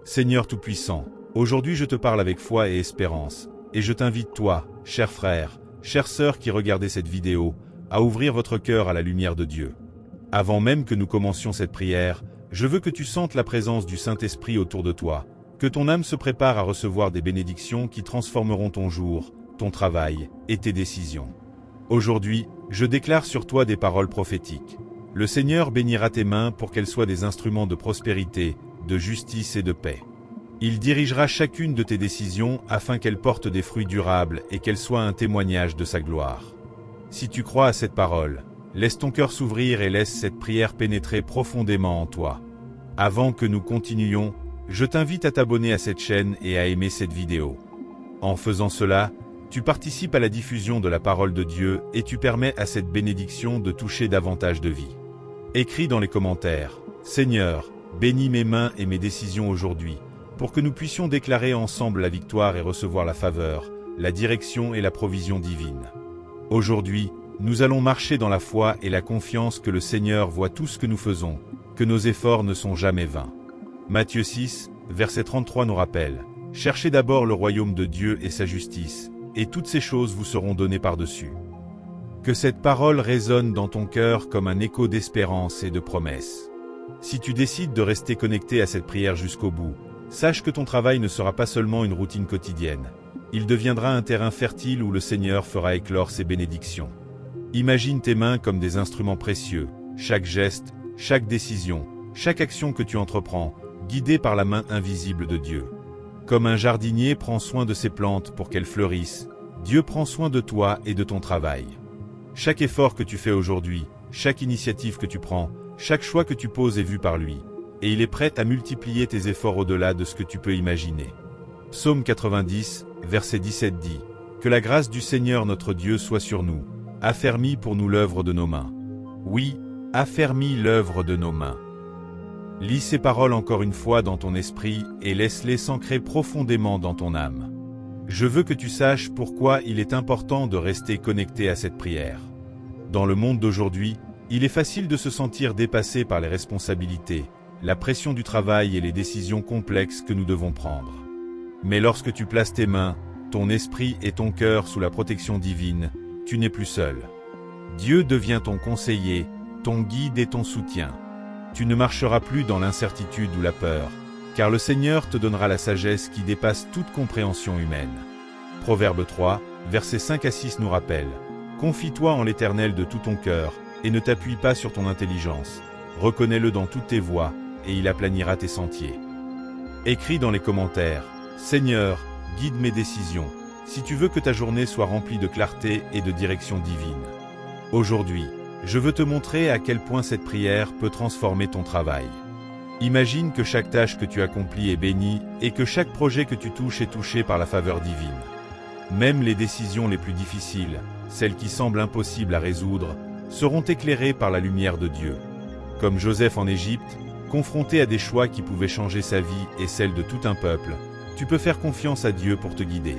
Seigneur Tout-Puissant, aujourd'hui je te parle avec foi et espérance, et je t'invite toi, cher frère, chère sœur qui regardez cette vidéo, à ouvrir votre cœur à la lumière de Dieu. Avant même que nous commencions cette prière, je veux que tu sentes la présence du Saint-Esprit autour de toi, que ton âme se prépare à recevoir des bénédictions qui transformeront ton jour, ton travail et tes décisions. Aujourd'hui, je déclare sur toi des paroles prophétiques. Le Seigneur bénira tes mains pour qu'elles soient des instruments de prospérité, de justice et de paix. Il dirigera chacune de tes décisions afin qu'elles portent des fruits durables et qu'elles soient un témoignage de sa gloire. Si tu crois à cette parole, laisse ton cœur s'ouvrir et laisse cette prière pénétrer profondément en toi. Avant que nous continuions, je t'invite à t'abonner à cette chaîne et à aimer cette vidéo. En faisant cela, tu participes à la diffusion de la parole de Dieu et tu permets à cette bénédiction de toucher davantage de vies. Écris dans les commentaires, « Seigneur, bénis mes mains et mes décisions aujourd'hui, pour que nous puissions déclarer ensemble la victoire et recevoir la faveur, la direction et la provision divine. » Aujourd'hui, nous allons marcher dans la foi et la confiance que le Seigneur voit tout ce que nous faisons, que nos efforts ne sont jamais vains. Matthieu 6, verset 33 nous rappelle, « Cherchez d'abord le royaume de Dieu et sa justice, et toutes ces choses vous seront données par-dessus. » Que cette parole résonne dans ton cœur comme un écho d'espérance et de promesse. Si tu décides de rester connecté à cette prière jusqu'au bout, sache que ton travail ne sera pas seulement une routine quotidienne. Il deviendra un terrain fertile où le Seigneur fera éclore ses bénédictions. Imagine tes mains comme des instruments précieux, chaque geste, chaque décision, chaque action que tu entreprends, guidée par la main invisible de Dieu. Comme un jardinier prend soin de ses plantes pour qu'elles fleurissent, Dieu prend soin de toi et de ton travail. Chaque effort que tu fais aujourd'hui, chaque initiative que tu prends, chaque choix que tu poses est vu par lui, et il est prêt à multiplier tes efforts au-delà de ce que tu peux imaginer. Psaume 90, verset 17 dit, « Que la grâce du Seigneur notre Dieu soit sur nous, affermis pour nous l'œuvre de nos mains. » Oui, affermis l'œuvre de nos mains. Lis ces paroles encore une fois dans ton esprit et laisse-les s'ancrer profondément dans ton âme. Je veux que tu saches pourquoi il est important de rester connecté à cette prière. Dans le monde d'aujourd'hui, il est facile de se sentir dépassé par les responsabilités, la pression du travail et les décisions complexes que nous devons prendre. Mais lorsque tu places tes mains, ton esprit et ton cœur sous la protection divine, tu n'es plus seul. Dieu devient ton conseiller, ton guide et ton soutien. Tu ne marcheras plus dans l'incertitude ou la peur, car le Seigneur te donnera la sagesse qui dépasse toute compréhension humaine. Proverbe 3, versets 5 à 6 nous rappelle, « Confie-toi en l'Éternel de tout ton cœur, et ne t'appuie pas sur ton intelligence. Reconnais-le dans toutes tes voies, et il aplanira tes sentiers. » Écris dans les commentaires, « Seigneur, guide mes décisions, si tu veux que ta journée soit remplie de clarté et de direction divine. » Aujourd'hui, je veux te montrer à quel point cette prière peut transformer ton travail. Imagine que chaque tâche que tu accomplis est bénie et que chaque projet que tu touches est touché par la faveur divine. Même les décisions les plus difficiles, celles qui semblent impossibles à résoudre, seront éclairées par la lumière de Dieu. Comme Joseph en Égypte, confronté à des choix qui pouvaient changer sa vie et celle de tout un peuple, tu peux faire confiance à Dieu pour te guider.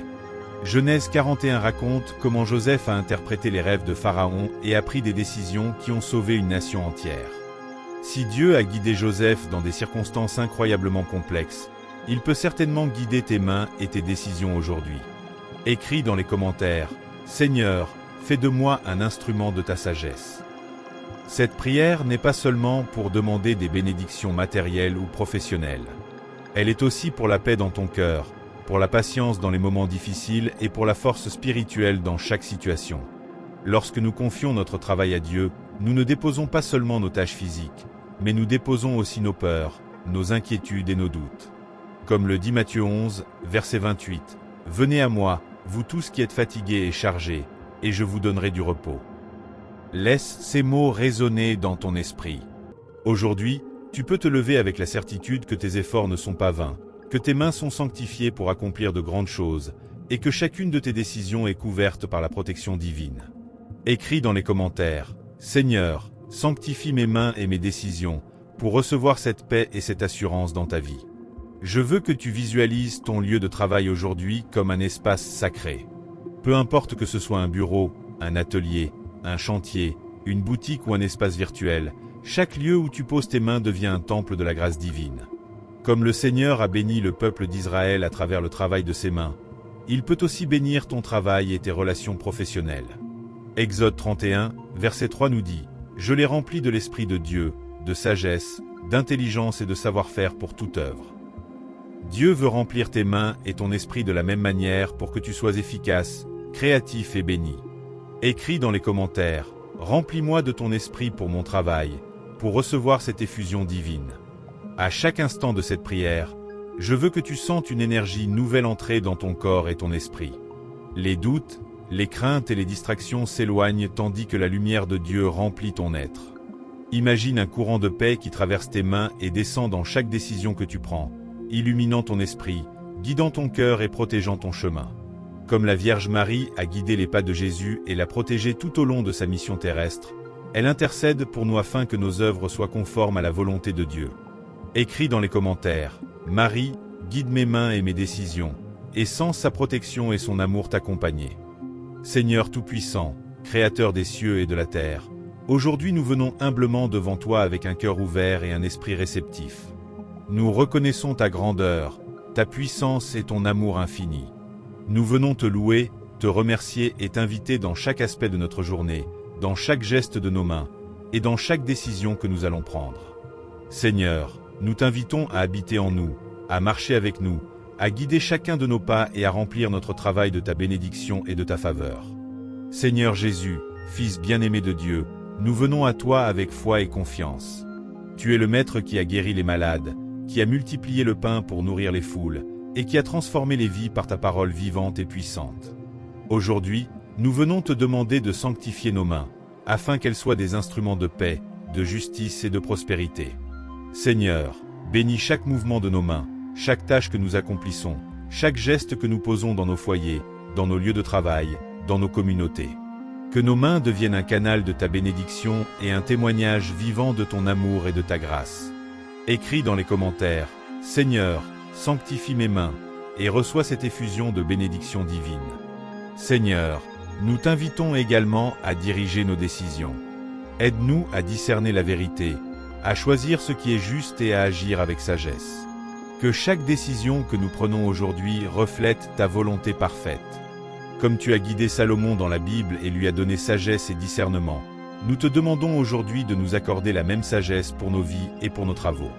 Genèse 41 raconte comment Joseph a interprété les rêves de Pharaon et a pris des décisions qui ont sauvé une nation entière. Si Dieu a guidé Joseph dans des circonstances incroyablement complexes, il peut certainement guider tes mains et tes décisions aujourd'hui. Écris dans les commentaires, « Seigneur, fais de moi un instrument de ta sagesse. » Cette prière n'est pas seulement pour demander des bénédictions matérielles ou professionnelles. Elle est aussi pour la paix dans ton cœur, pour la patience dans les moments difficiles et pour la force spirituelle dans chaque situation. Lorsque nous confions notre travail à Dieu, nous ne déposons pas seulement nos tâches physiques, mais nous déposons aussi nos peurs, nos inquiétudes et nos doutes. Comme le dit Matthieu 11, verset 28, « Venez à moi, vous tous qui êtes fatigués et chargés, et je vous donnerai du repos. » Laisse ces mots résonner dans ton esprit. Aujourd'hui, tu peux te lever avec la certitude que tes efforts ne sont pas vains, que tes mains sont sanctifiées pour accomplir de grandes choses, et que chacune de tes décisions est couverte par la protection divine. Écris dans les commentaires, « Seigneur, sanctifie mes mains et mes décisions, pour recevoir cette paix et cette assurance dans ta vie. » Je veux que tu visualises ton lieu de travail aujourd'hui comme un espace sacré. Peu importe que ce soit un bureau, un atelier, un chantier, une boutique ou un espace virtuel, chaque lieu où tu poses tes mains devient un temple de la grâce divine. Comme le Seigneur a béni le peuple d'Israël à travers le travail de ses mains, il peut aussi bénir ton travail et tes relations professionnelles. Exode 31, verset 3 nous dit « Je l'ai rempli de l'Esprit de Dieu, de sagesse, d'intelligence et de savoir-faire pour toute œuvre. » Dieu veut remplir tes mains et ton esprit de la même manière pour que tu sois efficace, créatif et béni. Écris dans les commentaires « Remplis-moi de ton esprit pour mon travail, pour recevoir cette effusion divine. » À chaque instant de cette prière, je veux que tu sentes une énergie nouvelle entrer dans ton corps et ton esprit. Les doutes, les craintes et les distractions s'éloignent tandis que la lumière de Dieu remplit ton être. Imagine un courant de paix qui traverse tes mains et descend dans chaque décision que tu prends, illuminant ton esprit, guidant ton cœur et protégeant ton chemin. Comme la Vierge Marie a guidé les pas de Jésus et l'a protégé tout au long de sa mission terrestre, elle intercède pour nous afin que nos œuvres soient conformes à la volonté de Dieu. Écris dans les commentaires « Marie, guide mes mains et mes décisions, et sans sa protection et son amour t'accompagner. » Seigneur Tout-Puissant, Créateur des cieux et de la terre, aujourd'hui nous venons humblement devant toi avec un cœur ouvert et un esprit réceptif. Nous reconnaissons ta grandeur, ta puissance et ton amour infini. Nous venons te louer, te remercier et t'inviter dans chaque aspect de notre journée, dans chaque geste de nos mains, et dans chaque décision que nous allons prendre. Seigneur, nous t'invitons à habiter en nous, à marcher avec nous, à guider chacun de nos pas et à remplir notre travail de ta bénédiction et de ta faveur. Seigneur Jésus, Fils bien-aimé de Dieu, nous venons à toi avec foi et confiance. Tu es le Maître qui a guéri les malades, qui a multiplié le pain pour nourrir les foules, et qui a transformé les vies par ta parole vivante et puissante. Aujourd'hui, nous venons te demander de sanctifier nos mains, afin qu'elles soient des instruments de paix, de justice et de prospérité. Seigneur, bénis chaque mouvement de nos mains, chaque tâche que nous accomplissons, chaque geste que nous posons dans nos foyers, dans nos lieux de travail, dans nos communautés. Que nos mains deviennent un canal de ta bénédiction et un témoignage vivant de ton amour et de ta grâce. Écris dans les commentaires « Seigneur, sanctifie mes mains, et reçois cette effusion de bénédiction divine. » Seigneur, nous t'invitons également à diriger nos décisions. Aide-nous à discerner la vérité, à choisir ce qui est juste et à agir avec sagesse. Que chaque décision que nous prenons aujourd'hui reflète ta volonté parfaite. Comme tu as guidé Salomon dans la Bible et lui as donné sagesse et discernement, nous te demandons aujourd'hui de nous accorder la même sagesse pour nos vies et pour nos travaux.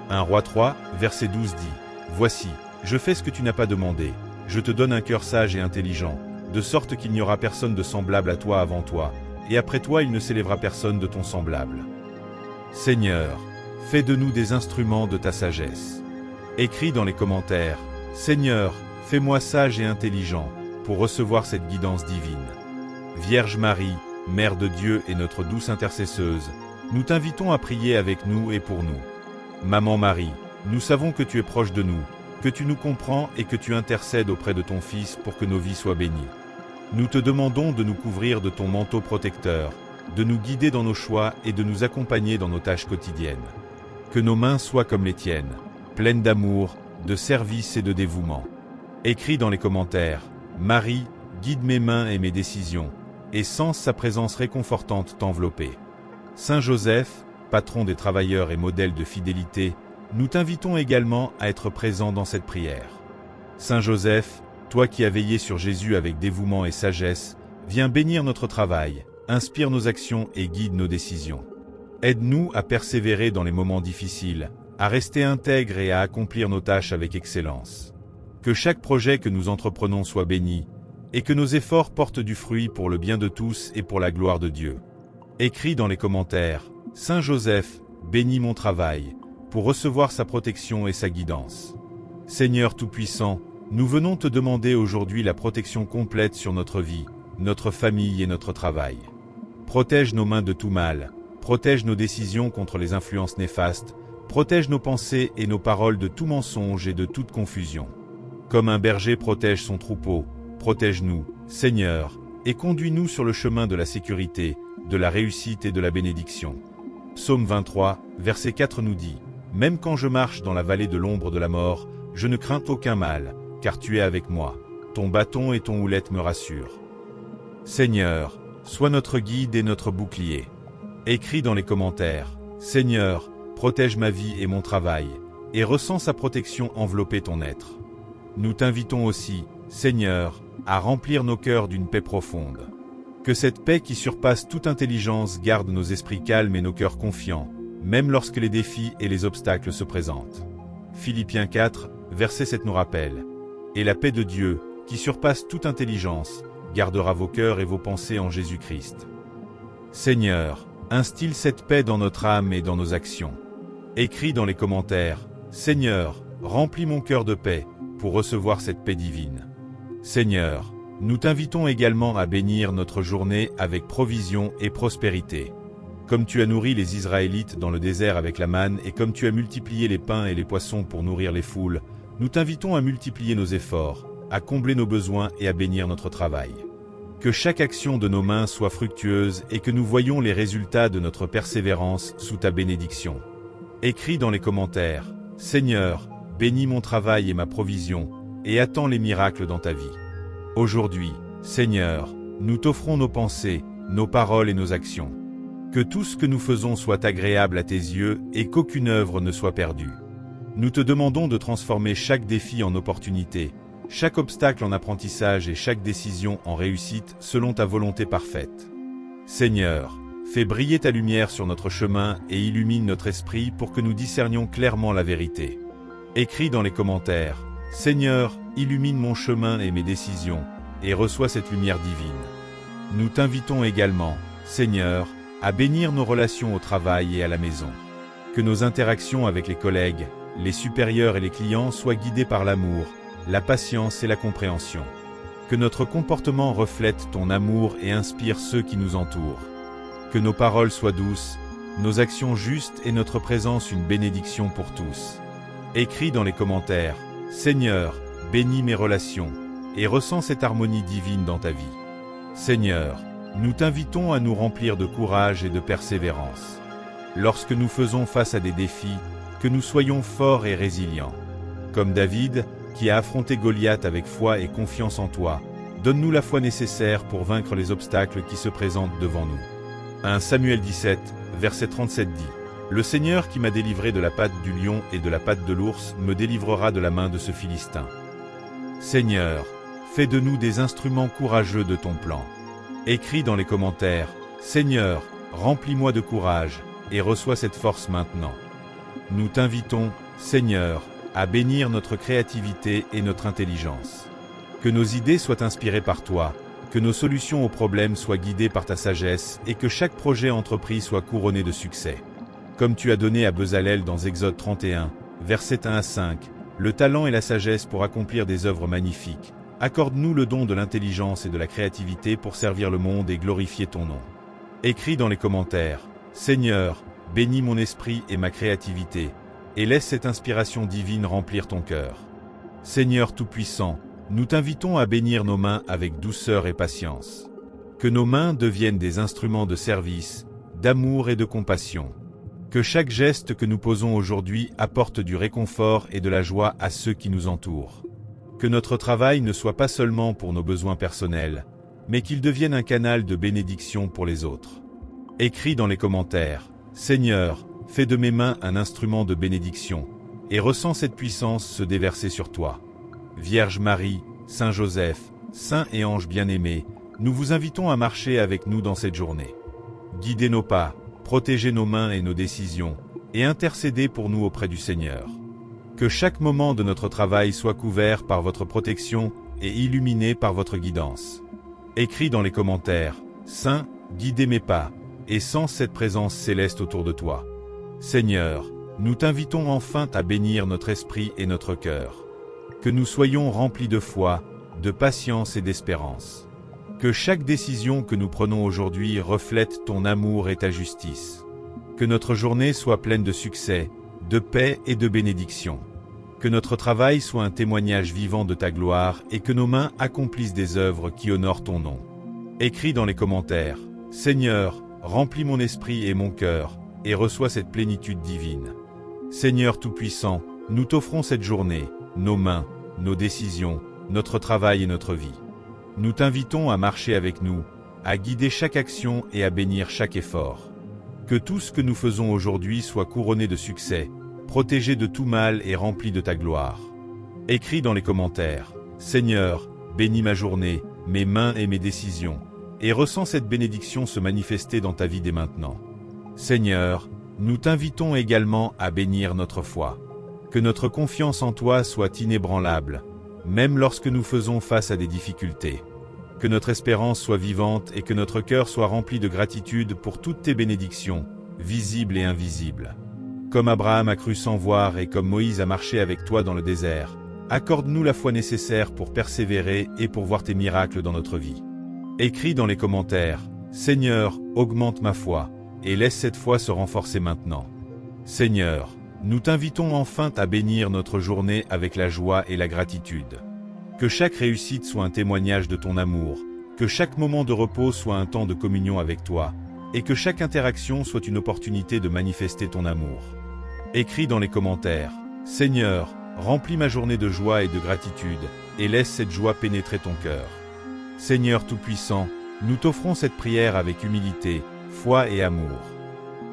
1 Roi 3, verset 12 dit « Voici, je fais ce que tu n'as pas demandé, je te donne un cœur sage et intelligent, de sorte qu'il n'y aura personne de semblable à toi avant toi, et après toi il ne s'élèvera personne de ton semblable. » Seigneur, fais de nous des instruments de ta sagesse. Écris dans les commentaires « Seigneur, fais-moi sage et intelligent, pour recevoir cette guidance divine. » Vierge Marie, Mère de Dieu et notre douce intercesseuse, nous t'invitons à prier avec nous et pour nous. Maman Marie, nous savons que tu es proche de nous, que tu nous comprends et que tu intercèdes auprès de ton Fils pour que nos vies soient bénies. Nous te demandons de nous couvrir de ton manteau protecteur, de nous guider dans nos choix et de nous accompagner dans nos tâches quotidiennes. Que nos mains soient comme les tiennes, pleines d'amour, de service et de dévouement. Écris dans les commentaires « Marie, guide mes mains et mes décisions, et sens sa présence réconfortante t'envelopper. » Saint Joseph, patron des travailleurs et modèle de fidélité, nous t'invitons également à être présent dans cette prière. Saint Joseph, toi qui as veillé sur Jésus avec dévouement et sagesse, viens bénir notre travail, inspire nos actions et guide nos décisions. Aide-nous à persévérer dans les moments difficiles, à rester intègres et à accomplir nos tâches avec excellence. Que chaque projet que nous entreprenons soit béni, et que nos efforts portent du fruit pour le bien de tous et pour la gloire de Dieu. Écris dans les commentaires « Saint Joseph, bénis mon travail, pour recevoir sa protection et sa guidance. » Seigneur Tout-Puissant, nous venons te demander aujourd'hui la protection complète sur notre vie, notre famille et notre travail. Protège nos mains de tout mal, protège nos décisions contre les influences néfastes, protège nos pensées et nos paroles de tout mensonge et de toute confusion. Comme un berger protège son troupeau, protège-nous, Seigneur, et conduis-nous sur le chemin de la sécurité, de la réussite et de la bénédiction. Psaume 23, verset 4 nous dit « Même quand je marche dans la vallée de l'ombre de la mort, je ne crains aucun mal, car tu es avec moi. Ton bâton et ton houlette me rassurent. » Seigneur, sois notre guide et notre bouclier. Écris dans les commentaires « Seigneur, protège ma vie et mon travail, et ressens sa protection envelopper ton être. Nous t'invitons aussi, Seigneur, à remplir nos cœurs d'une paix profonde. Que cette paix qui surpasse toute intelligence garde nos esprits calmes et nos cœurs confiants, même lorsque les défis et les obstacles se présentent. Philippiens 4, verset 7 nous rappelle. Et la paix de Dieu, qui surpasse toute intelligence, gardera vos cœurs et vos pensées en Jésus-Christ. Seigneur, instille cette paix dans notre âme et dans nos actions. Écris dans les commentaires, Seigneur, remplis mon cœur de paix, pour recevoir cette paix divine. Seigneur, nous t'invitons également à bénir notre journée avec provision et prospérité. Comme tu as nourri les Israélites dans le désert avec la manne et comme tu as multiplié les pains et les poissons pour nourrir les foules, nous t'invitons à multiplier nos efforts, à combler nos besoins et à bénir notre travail. Que chaque action de nos mains soit fructueuse et que nous voyions les résultats de notre persévérance sous ta bénédiction. Écris dans les commentaires, Seigneur, bénis mon travail et ma provision, et attends les miracles dans ta vie. Aujourd'hui, Seigneur, nous t'offrons nos pensées, nos paroles et nos actions. Que tout ce que nous faisons soit agréable à tes yeux et qu'aucune œuvre ne soit perdue. Nous te demandons de transformer chaque défi en opportunité, chaque obstacle en apprentissage et chaque décision en réussite selon ta volonté parfaite. Seigneur, fais briller ta lumière sur notre chemin et illumine notre esprit pour que nous discernions clairement la vérité. Écris dans les commentaires, Seigneur, illumine mon chemin et mes décisions, et reçois cette lumière divine. Nous t'invitons également, Seigneur, à bénir nos relations au travail et à la maison. Que nos interactions avec les collègues, les supérieurs et les clients soient guidées par l'amour, la patience et la compréhension. Que notre comportement reflète ton amour et inspire ceux qui nous entourent. Que nos paroles soient douces, nos actions justes et notre présence une bénédiction pour tous. Écris dans les commentaires, Seigneur, bénis mes relations, et ressens cette harmonie divine dans ta vie. Seigneur, nous t'invitons à nous remplir de courage et de persévérance. Lorsque nous faisons face à des défis, que nous soyons forts et résilients. Comme David, qui a affronté Goliath avec foi et confiance en toi, donne-nous la foi nécessaire pour vaincre les obstacles qui se présentent devant nous. 1 Samuel 17, verset 37 dit, « Le Seigneur qui m'a délivré de la patte du lion et de la patte de l'ours me délivrera de la main de ce Philistin. » Seigneur, fais de nous des instruments courageux de ton plan. Écris dans les commentaires, Seigneur, remplis-moi de courage, et reçois cette force maintenant. Nous t'invitons, Seigneur, à bénir notre créativité et notre intelligence. Que nos idées soient inspirées par toi, que nos solutions aux problèmes soient guidées par ta sagesse et que chaque projet entrepris soit couronné de succès. Comme tu as donné à Bezalel dans Exode 31, versets 1 à 5, le talent et la sagesse pour accomplir des œuvres magnifiques, accorde-nous le don de l'intelligence et de la créativité pour servir le monde et glorifier ton nom. Écris dans les commentaires, Seigneur, bénis mon esprit et ma créativité, et laisse cette inspiration divine remplir ton cœur. Seigneur Tout-Puissant, nous t'invitons à bénir nos mains avec douceur et patience. Que nos mains deviennent des instruments de service, d'amour et de compassion. Que chaque geste que nous posons aujourd'hui apporte du réconfort et de la joie à ceux qui nous entourent. Que notre travail ne soit pas seulement pour nos besoins personnels, mais qu'il devienne un canal de bénédiction pour les autres. Écris dans les commentaires, Seigneur, fais de mes mains un instrument de bénédiction, et ressens cette puissance se déverser sur toi. Vierge Marie, Saint Joseph, Saints et anges bien-aimés, nous vous invitons à marcher avec nous dans cette journée. Guidez nos pas, protégez nos mains et nos décisions, et intercédez pour nous auprès du Seigneur. Que chaque moment de notre travail soit couvert par votre protection et illuminé par votre guidance. Écris dans les commentaires, Saint, guidez mes pas, et sens cette présence céleste autour de toi. Seigneur, nous t'invitons enfin à bénir notre esprit et notre cœur. Que nous soyons remplis de foi, de patience et d'espérance. Que chaque décision que nous prenons aujourd'hui reflète ton amour et ta justice. Que notre journée soit pleine de succès, de paix et de bénédiction. Que notre travail soit un témoignage vivant de ta gloire et que nos mains accomplissent des œuvres qui honorent ton nom. Écris dans les commentaires, Seigneur, remplis mon esprit et mon cœur, et reçois cette plénitude divine. Seigneur Tout-Puissant, nous t'offrons cette journée, nos mains, nos décisions, notre travail et notre vie. Nous t'invitons à marcher avec nous, à guider chaque action et à bénir chaque effort. Que tout ce que nous faisons aujourd'hui soit couronné de succès, protégé de tout mal et rempli de ta gloire. Écris dans les commentaires, Seigneur, bénis ma journée, mes mains et mes décisions, et ressens cette bénédiction se manifester dans ta vie dès maintenant. Seigneur, nous t'invitons également à bénir notre foi. Que notre confiance en toi soit inébranlable, même lorsque nous faisons face à des difficultés. Que notre espérance soit vivante et que notre cœur soit rempli de gratitude pour toutes tes bénédictions, visibles et invisibles. Comme Abraham a cru sans voir et comme Moïse a marché avec toi dans le désert, accorde-nous la foi nécessaire pour persévérer et pour voir tes miracles dans notre vie. Écris dans les commentaires, Seigneur, augmente ma foi, et laisse cette foi se renforcer maintenant. Seigneur, nous t'invitons enfin à bénir notre journée avec la joie et la gratitude. Que chaque réussite soit un témoignage de ton amour, que chaque moment de repos soit un temps de communion avec toi, et que chaque interaction soit une opportunité de manifester ton amour. Écris dans les commentaires, Seigneur, remplis ma journée de joie et de gratitude, et laisse cette joie pénétrer ton cœur. Seigneur Tout-Puissant, nous t'offrons cette prière avec humilité, foi et amour.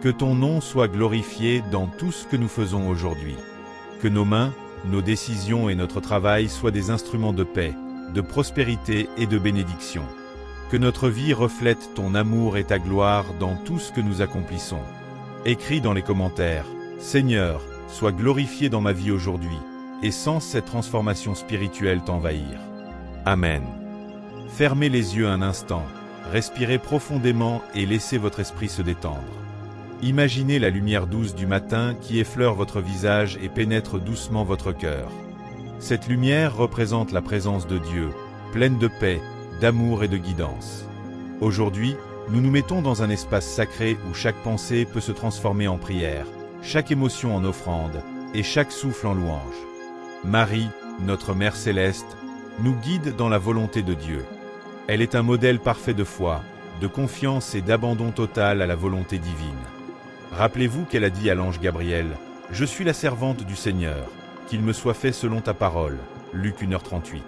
Que ton nom soit glorifié dans tout ce que nous faisons aujourd'hui. Que nos mains, nos décisions et notre travail soient des instruments de paix, de prospérité et de bénédiction. Que notre vie reflète ton amour et ta gloire dans tout ce que nous accomplissons. Écris dans les commentaires, Seigneur, sois glorifié dans ma vie aujourd'hui, et sens cette transformation spirituelle t'envahir. Amen. Fermez les yeux un instant, respirez profondément et laissez votre esprit se détendre. Imaginez la lumière douce du matin qui effleure votre visage et pénètre doucement votre cœur. Cette lumière représente la présence de Dieu, pleine de paix, d'amour et de guidance. Aujourd'hui, nous nous mettons dans un espace sacré où chaque pensée peut se transformer en prière, chaque émotion en offrande, et chaque souffle en louange. Marie, notre Mère Céleste, nous guide dans la volonté de Dieu. Elle est un modèle parfait de foi, de confiance et d'abandon total à la volonté divine. Rappelez-vous qu'elle a dit à l'ange Gabriel, « Je suis la servante du Seigneur, qu'il me soit fait selon ta parole. » Luc 1h38.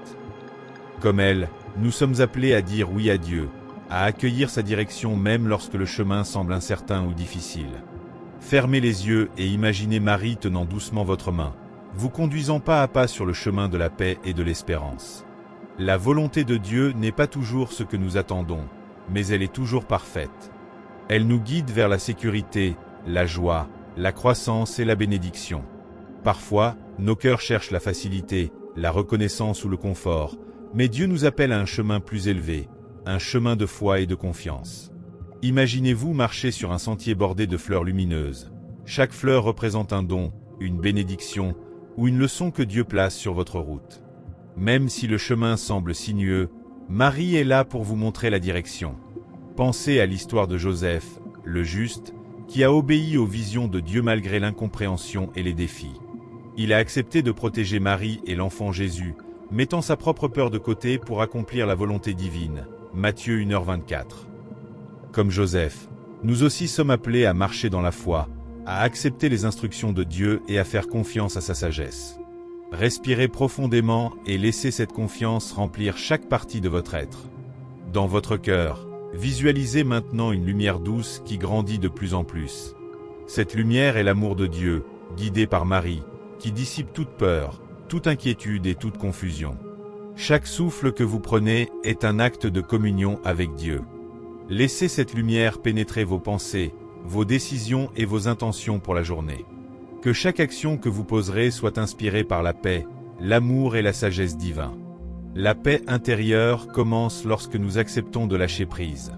Comme elle, nous sommes appelés à dire oui à Dieu, à accueillir sa direction même lorsque le chemin semble incertain ou difficile. Fermez les yeux et imaginez Marie tenant doucement votre main, vous conduisant pas à pas sur le chemin de la paix et de l'espérance. La volonté de Dieu n'est pas toujours ce que nous attendons, mais elle est toujours parfaite. Elle nous guide vers la sécurité, la joie, la croissance et la bénédiction. Parfois, nos cœurs cherchent la facilité, la reconnaissance ou le confort, mais Dieu nous appelle à un chemin plus élevé, un chemin de foi et de confiance. Imaginez-vous marcher sur un sentier bordé de fleurs lumineuses. Chaque fleur représente un don, une bénédiction ou une leçon que Dieu place sur votre route. Même si le chemin semble sinueux, Marie est là pour vous montrer la direction. Pensez à l'histoire de Joseph, le juste, qui a obéi aux visions de Dieu malgré l'incompréhension et les défis. Il a accepté de protéger Marie et l'enfant Jésus, mettant sa propre peur de côté pour accomplir la volonté divine. Matthieu 1h24. Comme Joseph, nous aussi sommes appelés à marcher dans la foi, à accepter les instructions de Dieu et à faire confiance à sa sagesse. Respirez profondément et laissez cette confiance remplir chaque partie de votre être. Dans votre cœur, visualisez maintenant une lumière douce qui grandit de plus en plus. Cette lumière est l'amour de Dieu, guidé par Marie, qui dissipe toute peur, toute inquiétude et toute confusion. Chaque souffle que vous prenez est un acte de communion avec Dieu. Laissez cette lumière pénétrer vos pensées, vos décisions et vos intentions pour la journée. Que chaque action que vous poserez soit inspirée par la paix, l'amour et la sagesse divine. La paix intérieure commence lorsque nous acceptons de lâcher prise.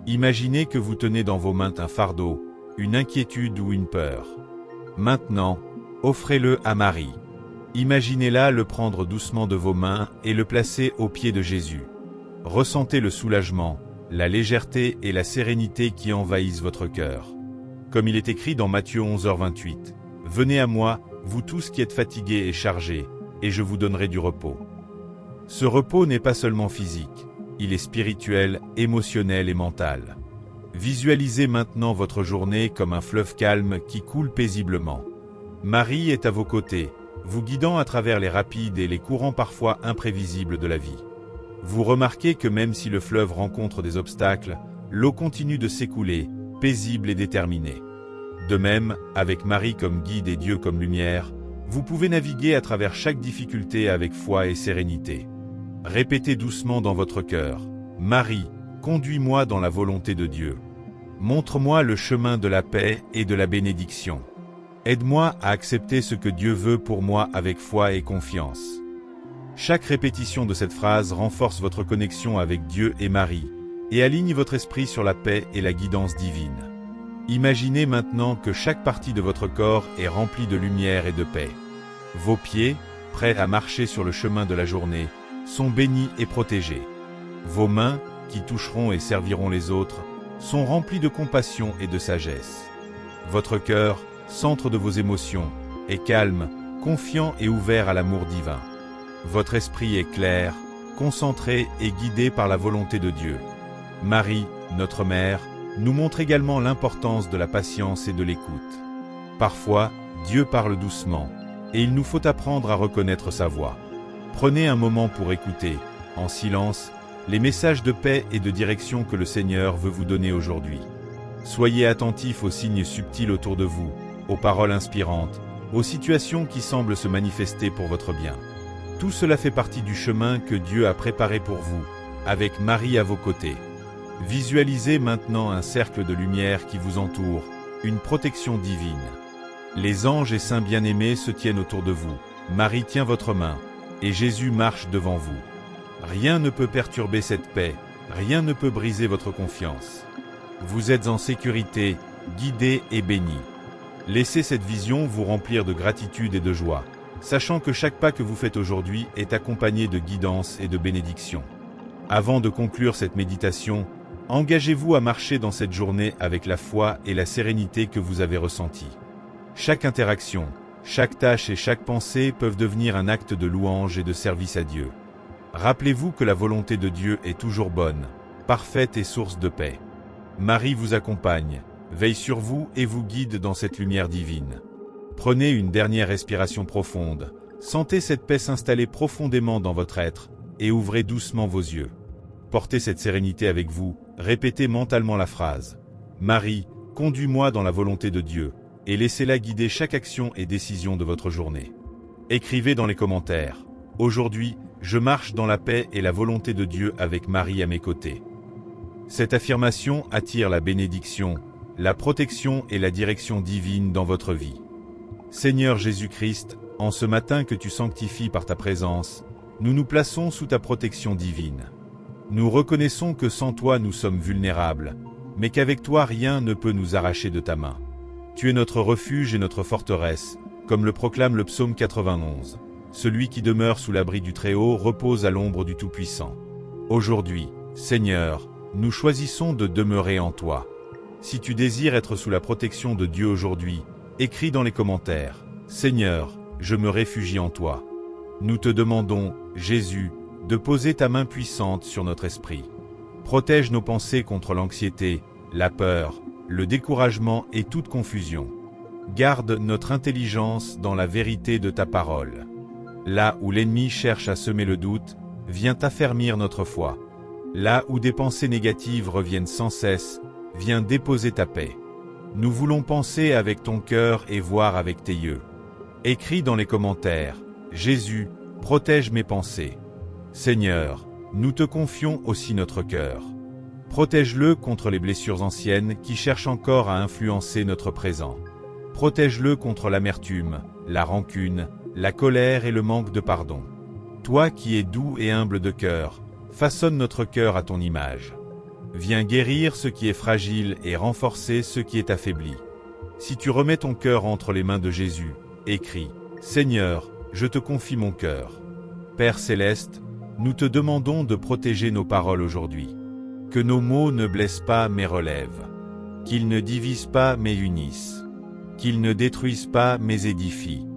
Imaginez que vous tenez dans vos mains un fardeau, une inquiétude ou une peur. Maintenant, offrez-le à Marie. Imaginez-la le prendre doucement de vos mains et le placer aux pieds de Jésus. Ressentez le soulagement, la légèreté et la sérénité qui envahissent votre cœur. Comme il est écrit dans Matthieu 11h28, « Venez à moi, vous tous qui êtes fatigués et chargés, et je vous donnerai du repos. » Ce repos n'est pas seulement physique, il est spirituel, émotionnel et mental. Visualisez maintenant votre journée comme un fleuve calme qui coule paisiblement. Marie est à vos côtés, vous guidant à travers les rapides et les courants parfois imprévisibles de la vie. Vous remarquez que même si le fleuve rencontre des obstacles, l'eau continue de s'écouler, paisible et déterminée. De même, avec Marie comme guide et Dieu comme lumière, vous pouvez naviguer à travers chaque difficulté avec foi et sérénité. Répétez doucement dans votre cœur, « Marie, conduis-moi dans la volonté de Dieu. Montre-moi le chemin de la paix et de la bénédiction. Aide-moi à accepter ce que Dieu veut pour moi avec foi et confiance. » Chaque répétition de cette phrase renforce votre connexion avec Dieu et Marie, et aligne votre esprit sur la paix et la guidance divine. Imaginez maintenant que chaque partie de votre corps est remplie de lumière et de paix. Vos pieds, prêts à marcher sur le chemin de la journée, sont bénis et protégés. Vos mains, qui toucheront et serviront les autres, sont remplies de compassion et de sagesse. Votre cœur, centre de vos émotions, est calme, confiant et ouvert à l'amour divin. Votre esprit est clair, concentré et guidé par la volonté de Dieu. Marie, notre mère, nous montre également l'importance de la patience et de l'écoute. Parfois, Dieu parle doucement, et il nous faut apprendre à reconnaître sa voix. Prenez un moment pour écouter, en silence, les messages de paix et de direction que le Seigneur veut vous donner aujourd'hui. Soyez attentifs aux signes subtils autour de vous, aux paroles inspirantes, aux situations qui semblent se manifester pour votre bien. Tout cela fait partie du chemin que Dieu a préparé pour vous, avec Marie à vos côtés. Visualisez maintenant un cercle de lumière qui vous entoure, une protection divine. Les anges et saints bien-aimés se tiennent autour de vous, Marie tient votre main, et Jésus marche devant vous. Rien ne peut perturber cette paix, rien ne peut briser votre confiance. Vous êtes en sécurité, guidés et bénis. Laissez cette vision vous remplir de gratitude et de joie, sachant que chaque pas que vous faites aujourd'hui est accompagné de guidance et de bénédiction. Avant de conclure cette méditation, engagez-vous à marcher dans cette journée avec la foi et la sérénité que vous avez ressentie. Chaque interaction, chaque tâche et chaque pensée peuvent devenir un acte de louange et de service à Dieu. Rappelez-vous que la volonté de Dieu est toujours bonne, parfaite et source de paix. Marie vous accompagne, veille sur vous et vous guide dans cette lumière divine. Prenez une dernière respiration profonde, sentez cette paix s'installer profondément dans votre être, et ouvrez doucement vos yeux. Portez cette sérénité avec vous, répétez mentalement la phrase « Marie, conduis-moi dans la volonté de Dieu » et laissez-la guider chaque action et décision de votre journée. Écrivez dans les commentaires « Aujourd'hui, je marche dans la paix et la volonté de Dieu avec Marie à mes côtés ». Cette affirmation attire la bénédiction, la protection et la direction divine dans votre vie. Seigneur Jésus-Christ, en ce matin que tu sanctifies par ta présence, nous nous plaçons sous ta protection divine. Nous reconnaissons que sans toi nous sommes vulnérables, mais qu'avec toi rien ne peut nous arracher de ta main. Tu es notre refuge et notre forteresse, comme le proclame le psaume 91. Celui qui demeure sous l'abri du Très-Haut repose à l'ombre du Tout-Puissant. Aujourd'hui, Seigneur, nous choisissons de demeurer en toi. Si tu désires être sous la protection de Dieu aujourd'hui, écris dans les commentaires « Seigneur, je me réfugie en toi ». Nous te demandons, Jésus, de poser ta main puissante sur notre esprit. Protège nos pensées contre l'anxiété, la peur, le découragement et toute confusion. Garde notre intelligence dans la vérité de ta parole. Là où l'ennemi cherche à semer le doute, viens affermir notre foi. Là où des pensées négatives reviennent sans cesse, viens déposer ta paix. Nous voulons penser avec ton cœur et voir avec tes yeux. Écris dans les commentaires, Jésus, protège mes pensées. Seigneur, nous te confions aussi notre cœur. Protège-le contre les blessures anciennes qui cherchent encore à influencer notre présent. Protège-le contre l'amertume, la rancune, la colère et le manque de pardon. Toi qui es doux et humble de cœur, façonne notre cœur à ton image. Viens guérir ce qui est fragile et renforcer ce qui est affaibli. Si tu remets ton cœur entre les mains de Jésus, écris, Seigneur, je te confie mon cœur. Père céleste, nous te demandons de protéger nos paroles aujourd'hui. Que nos mots ne blessent pas mais relèvent. Qu'ils ne divisent pas mais unissent. Qu'ils ne détruisent pas mais édifient.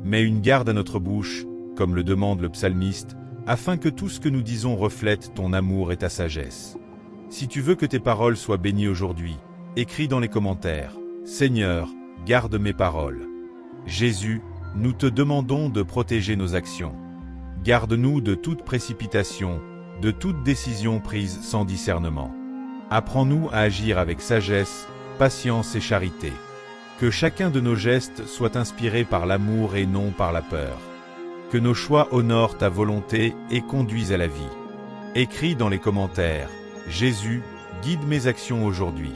Mets une garde à notre bouche, comme le demande le psalmiste, afin que tout ce que nous disons reflète ton amour et ta sagesse. Si tu veux que tes paroles soient bénies aujourd'hui, écris dans les commentaires, Seigneur, garde mes paroles. Jésus, nous te demandons de protéger nos actions. Garde-nous de toute précipitation, de toute décision prise sans discernement. Apprends-nous à agir avec sagesse, patience et charité. Que chacun de nos gestes soit inspiré par l'amour et non par la peur. Que nos choix honorent ta volonté et conduisent à la vie. Écris dans les commentaires, Jésus, guide mes actions aujourd'hui.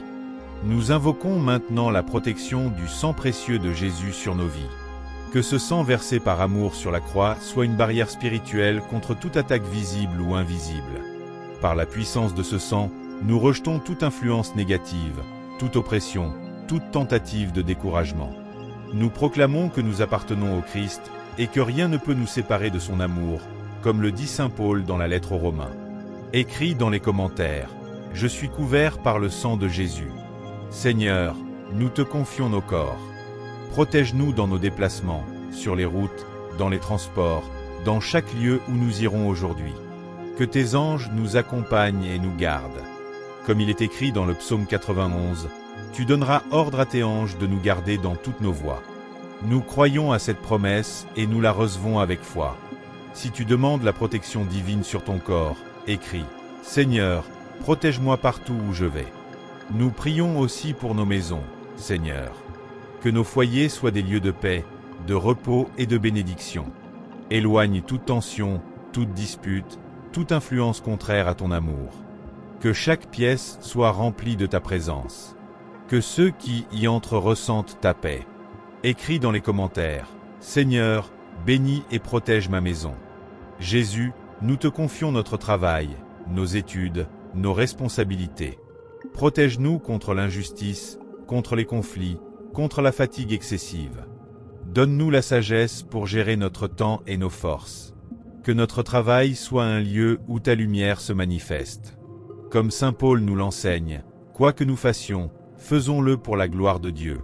Nous invoquons maintenant la protection du sang précieux de Jésus sur nos vies. Que ce sang versé par amour sur la croix soit une barrière spirituelle contre toute attaque visible ou invisible. Par la puissance de ce sang, nous rejetons toute influence négative, toute oppression, toute tentative de découragement. Nous proclamons que nous appartenons au Christ et que rien ne peut nous séparer de son amour, comme le dit saint Paul dans la lettre aux Romains. Écris dans les commentaires, « Je suis couvert par le sang de Jésus ». Seigneur, nous te confions nos corps. Protège-nous dans nos déplacements, sur les routes, dans les transports, dans chaque lieu où nous irons aujourd'hui. Que tes anges nous accompagnent et nous gardent. Comme il est écrit dans le psaume 91, « Tu donneras ordre à tes anges de nous garder dans toutes nos voies ». Nous croyons à cette promesse et nous la recevons avec foi. Si tu demandes la protection divine sur ton corps, écris « Seigneur, protège-moi partout où je vais ». Nous prions aussi pour nos maisons, Seigneur. Que nos foyers soient des lieux de paix, de repos et de bénédiction. Éloigne toute tension, toute dispute, toute influence contraire à ton amour. Que chaque pièce soit remplie de ta présence. Que ceux qui y entrent ressentent ta paix. Écris dans les commentaires, « Seigneur, bénis et protège ma maison ». Jésus, nous te confions notre travail, nos études, nos responsabilités. Protège-nous contre l'injustice, contre les conflits, contre la fatigue excessive. Donne-nous la sagesse pour gérer notre temps et nos forces. Que notre travail soit un lieu où ta lumière se manifeste. Comme saint Paul nous l'enseigne, quoi que nous fassions, faisons-le pour la gloire de Dieu.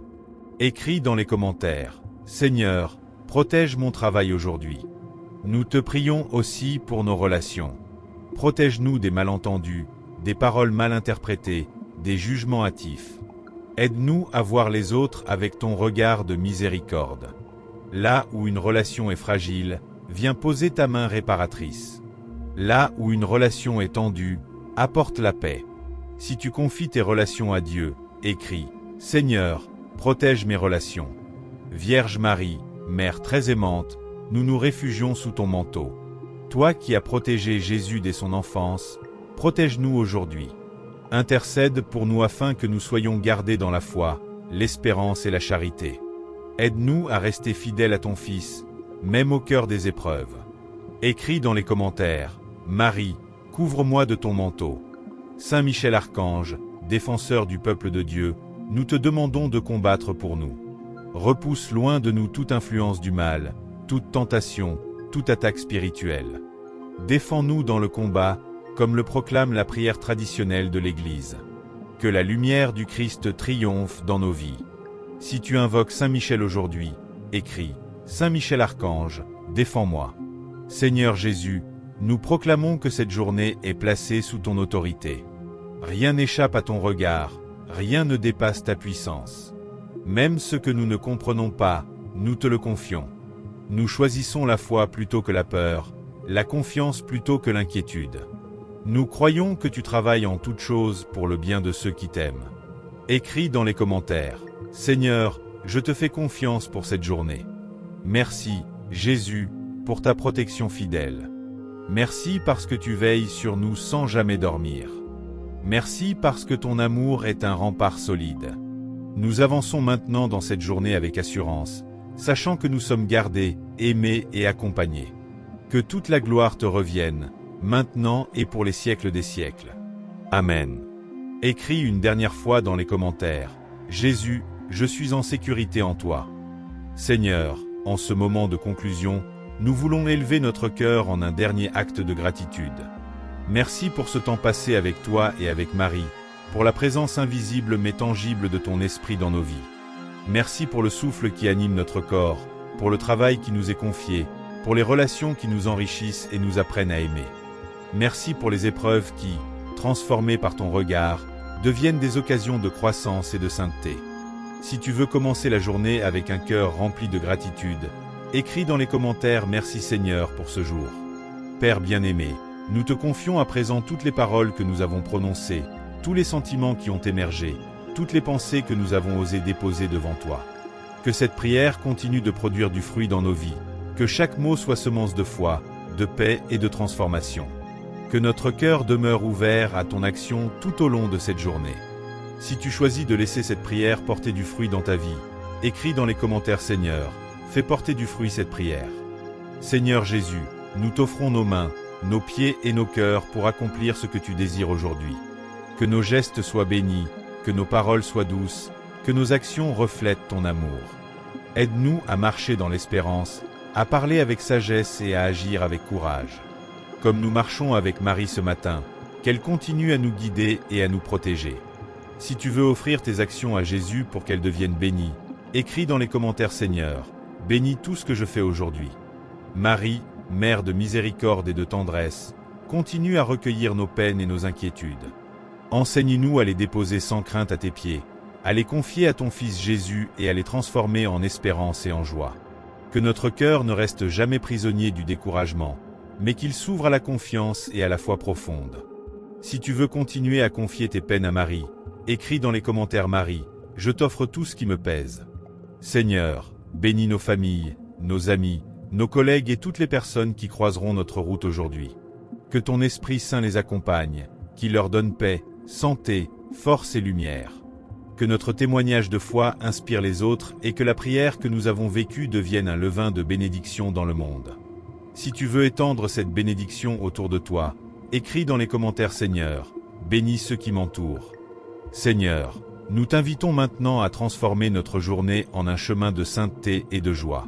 Écris dans les commentaires, « Seigneur, protège mon travail aujourd'hui ». Nous te prions aussi pour nos relations. Protège-nous des malentendus, des paroles mal interprétées, des jugements hâtifs. Aide-nous à voir les autres avec ton regard de miséricorde. Là où une relation est fragile, viens poser ta main réparatrice. Là où une relation est tendue, apporte la paix. Si tu confies tes relations à Dieu, écris « Seigneur, protège mes relations ». Vierge Marie, Mère très aimante, nous nous réfugions sous ton manteau. Toi qui as protégé Jésus dès son enfance, protège-nous aujourd'hui. Intercède pour nous afin que nous soyons gardés dans la foi, l'espérance et la charité. Aide-nous à rester fidèles à ton Fils, même au cœur des épreuves. Écris dans les commentaires, « Marie, couvre-moi de ton manteau ». Saint Michel Archange, défenseur du peuple de Dieu, nous te demandons de combattre pour nous. Repousse loin de nous toute influence du mal, toute tentation, toute attaque spirituelle. Défends-nous dans le combat, comme le proclame la prière traditionnelle de l'Église. Que la lumière du Christ triomphe dans nos vies. Si tu invoques Saint Michel aujourd'hui, écris « Saint Michel Archange, défends-moi ». Seigneur Jésus, nous proclamons que cette journée est placée sous ton autorité. Rien n'échappe à ton regard, rien ne dépasse ta puissance. Même ce que nous ne comprenons pas, nous te le confions. Nous choisissons la foi plutôt que la peur, la confiance plutôt que l'inquiétude. Nous croyons que tu travailles en toutes choses pour le bien de ceux qui t'aiment. Écris dans les commentaires, « Seigneur, je te fais confiance pour cette journée. Merci, Jésus, pour ta protection fidèle. Merci parce que tu veilles sur nous sans jamais dormir. Merci parce que ton amour est un rempart solide. Nous avançons maintenant dans cette journée avec assurance, sachant que nous sommes gardés, aimés et accompagnés. Que toute la gloire te revienne, maintenant et pour les siècles des siècles. Amen. Écris une dernière fois dans les commentaires, « Jésus, je suis en sécurité en toi ». Seigneur, en ce moment de conclusion, nous voulons élever notre cœur en un dernier acte de gratitude. Merci pour ce temps passé avec toi et avec Marie, pour la présence invisible mais tangible de ton esprit dans nos vies. Merci pour le souffle qui anime notre corps, pour le travail qui nous est confié, pour les relations qui nous enrichissent et nous apprennent à aimer. Merci pour les épreuves qui, transformées par ton regard, deviennent des occasions de croissance et de sainteté. Si tu veux commencer la journée avec un cœur rempli de gratitude, écris dans les commentaires « Merci Seigneur pour ce jour ». Père bien-aimé, nous te confions à présent toutes les paroles que nous avons prononcées, tous les sentiments qui ont émergé, toutes les pensées que nous avons osé déposer devant toi. Que cette prière continue de produire du fruit dans nos vies, que chaque mot soit semence de foi, de paix et de transformation. Que notre cœur demeure ouvert à ton action tout au long de cette journée. Si tu choisis de laisser cette prière porter du fruit dans ta vie, écris dans les commentaires Seigneur, fais porter du fruit cette prière. Seigneur Jésus, nous t'offrons nos mains, nos pieds et nos cœurs pour accomplir ce que tu désires aujourd'hui. Que nos gestes soient bénis, que nos paroles soient douces, que nos actions reflètent ton amour. Aide-nous à marcher dans l'espérance, à parler avec sagesse et à agir avec courage. Comme nous marchons avec Marie ce matin, qu'elle continue à nous guider et à nous protéger. Si tu veux offrir tes actions à Jésus pour qu'elles deviennent bénies, écris dans les commentaires Seigneur, bénis tout ce que je fais aujourd'hui. Marie, Mère de miséricorde et de tendresse, continue à recueillir nos peines et nos inquiétudes. Enseigne-nous à les déposer sans crainte à tes pieds, à les confier à ton Fils Jésus et à les transformer en espérance et en joie. Que notre cœur ne reste jamais prisonnier du découragement, mais qu'il s'ouvre à la confiance et à la foi profonde. Si tu veux continuer à confier tes peines à Marie, écris dans les commentaires Marie, je t'offre tout ce qui me pèse. Seigneur, bénis nos familles, nos amis, nos collègues et toutes les personnes qui croiseront notre route aujourd'hui. Que ton Esprit Saint les accompagne, qu'il leur donne paix, santé, force et lumière. Que notre témoignage de foi inspire les autres et que la prière que nous avons vécue devienne un levain de bénédiction dans le monde. Si tu veux étendre cette bénédiction autour de toi, écris dans les commentaires Seigneur, bénis ceux qui m'entourent. Seigneur, nous t'invitons maintenant à transformer notre journée en un chemin de sainteté et de joie.